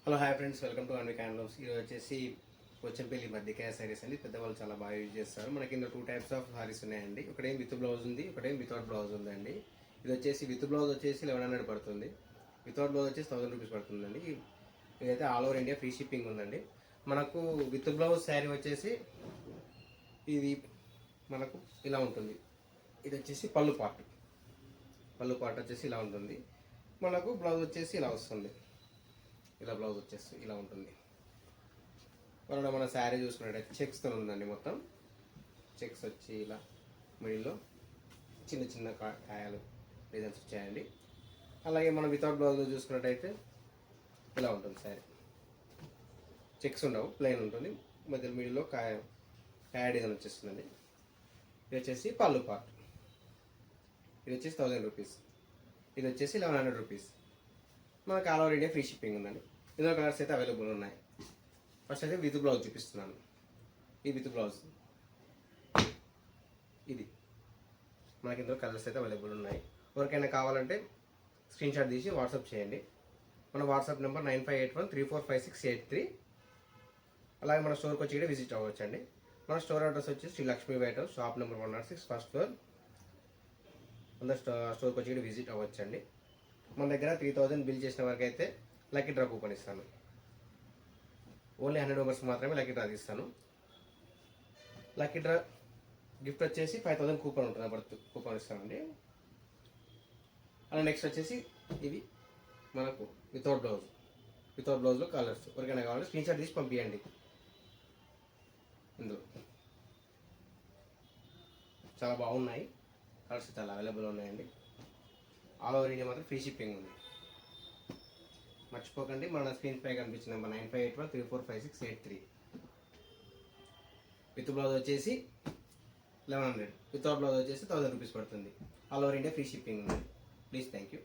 Hello hi friends, welcome to Anvik handlooms. ఇది వచ్చేసి పోచంపల్లి మధ్యకాయ సారీస్ అండి. పెద్దవాళ్ళు చాలా బాగా యూజ్ చేస్తారు. మనకి ఇందులో 2 టైప్స్ ఆఫ్ సారీస్ ఉన్నాయండి. ఒకటేం విత్ బ్లౌజ్ ఉంది, ఒకటేం వితౌట్ బ్లౌజ్ ఉందండి. ఇది వచ్చేసి విత్ బ్లౌజ్ వచ్చేసి 1100 పడుతుంది, వితౌట్ బ్లౌజ్ వచ్చేసి 1000 రూపీస్ పడుతుందండి. ఇదైతే all over India free shipping ఉందండి. మనకు విత్ బ్లౌజ్ శారీ వచ్చేసి ఇది మనకు ఇలా ఉంటుంది. ఇది వచ్చేసి పళ్ళు పార్ట్ వచ్చేసి ఇలా ఉంటుంది. మనకు బ్లౌజ్ వచ్చేసి ఇలా వస్తుంది. ఇలా బ్లౌజ్ వచ్చేసి ఇలా ఉంటుంది. మన శారీ చూసుకున్నట్టయితే చెక్స్తో ఉందండి. మొత్తం చెక్స్ వచ్చి ఇలా మిడిల్లో చిన్న చిన్న కాయలు డిజైన్స్ వచ్చాయండి. అలాగే మనం వితౌట్ బ్లౌజ్ చూసుకున్నట్టయితే ఇలా ఉంటుంది శారీ. చెక్స్ ఉండవు, ప్లెయిన్ ఉంటుంది. మధ్యలో మిడిల్లో కాయ డిజైన్ వచ్చేస్తుందండి. ఇది వచ్చేసి పళ్ళు పార్ట్. ఇది వచ్చేసి 1000 రూపీస్. ఇది వచ్చేసి 1100 రూపీస్. మనకు all over India free shipping ఉందండి. ఇందులో కలర్స్ అయితే అవైలబుల్ ఉన్నాయి. ఫస్ట్ అయితే విత్ బ్లౌజ్ చూపిస్తున్నాను. ఈ విత్ బ్లౌజ్ ఇది మనకి ఇందులో కలర్స్ అయితే అవైలబుల్ ఉన్నాయి. ఎవరికైనా కావాలంటే స్క్రీన్ షాట్ తీసి వాట్సాప్ చేయండి. మన వాట్సాప్ నెంబర్ 9581345683. అలాగే మన స్టోర్కి వచ్చి కూడా విజిట్ అవ్వచ్చు అండి. మన స్టోర్ అడ్రస్ వచ్చి Shri Lakshmi white house, shop number 106, first floor. అందరు స్టోర్కి వచ్చి కూడా విజిట్ అవ్వచ్చు అండి. మన దగ్గర 3000 బిల్ చేసిన వరకు అయితే లక్కీ డ్రా కూపన్ ఇస్తాను. ఓన్లీ 100 మెంబర్స్కి మాత్రమే లక్కీ డ్రా తీస్తాను. లక్కీ డ్రా గిఫ్ట్ వచ్చేసి 5000 కూపన్ ఉంటుంది, బర్త్ కూపన్ ఇస్తానండి. అలా నెక్స్ట్ వచ్చేసి ఇది మనకు వితౌట్ బ్లౌజ్లో కలర్స్ ఎవరికైనా కావాలంటే స్క్రీన్ షాట్ తీసి పంపించండి. ఇందులో చాలా బాగున్నాయి, కలర్స్ చాలా అవైలబుల్ ఉన్నాయండి. ఆల్ ఓవర్ ఇండియా మాత్రం ఫ్రీ షిప్పింగ్ ఉంది. మర్చిపోకండి, మన స్క్రీన్ పై కనిపించిన నెంబర్ 9581345683. విత్ బ్లౌజ్ వచ్చేసి 1100, వితౌట్ బ్లౌజ్ వచ్చేసి 1000 రూపీస్ పడుతుంది. All over India free shipping ఉంది. Please, thank you.